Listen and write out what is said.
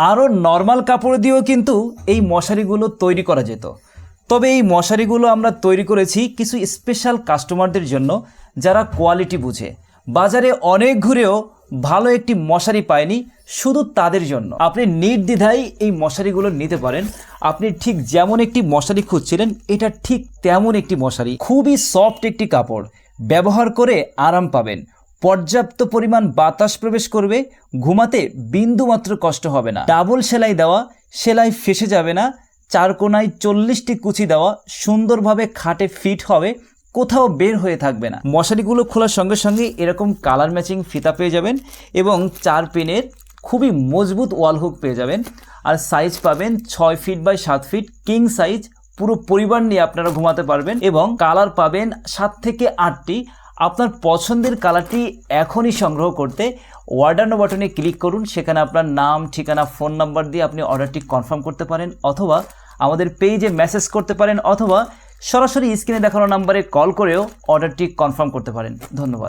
আরও নর্মাল কাপড় দিয়েও কিন্তু এই মশারিগুলো তৈরি করা যেত। তবে এই মশারিগুলো আমরা তৈরি করেছি কিছু স্পেশাল কাস্টমারদের জন্য, যারা কোয়ালিটি বুঝে। বাজারে অনেক ঘুরেও ভালো একটি মশারি পায়নি, শুধু তাদের জন্য। আপনি নির্দ্বিধায় এই মশারিগুলো নিতে পারেন। আপনি ঠিক যেমন একটি মশারি খুঁজছিলেন, এটা ঠিক তেমন একটি মশারি। খুবই সফট একটি কাপড়, ব্যবহার করে আরাম পাবেন। পর্যাপ্ত পরিমাণ বাতাস প্রবেশ করবে, ঘুমাতে বিন্দুমাত্র কষ্ট হবে না। ডাবল সেলাই দেওয়া, সেলাই ফেসে যাবে না। চার কোনায় 40টি কুচি দেওয়া, সুন্দরভাবে খাটে ফিট হবে, কোথাও বের হয়ে থাকবে না। মশারিগুলো খোলার সঙ্গে সঙ্গে এরকম কালার ম্যাচিং ফিতা পেয়ে যাবেন এবং 4 পিনের খুবই মজবুত ওয়াল হুক পেয়ে যাবেন। আর সাইজ পাবেন 6 feet by 7 feet, king size. পুরো পরিবার নিয়ে আপনারা ঘুমাতে পারবেন। এবং কালার পাবেন 7 থেকে 8টি। আপনার পছন্দের কালারটি এখনই সংগ্রহ করতে অর্ডার নাও বাটনে ক্লিক করুন। সেখানে আপনার নাম, ঠিকানা, ফোন নাম্বার দিয়ে আপনি অর্ডারটি কনফার্ম করতে পারেন, অথবা আমাদের পেজে মেসেজ করতে পারেন, অথবা সরাসরি স্ক্রিনে দেখানো নাম্বারে কল করেও অর্ডারটি কনফার্ম করতে পারেন। ধন্যবাদ।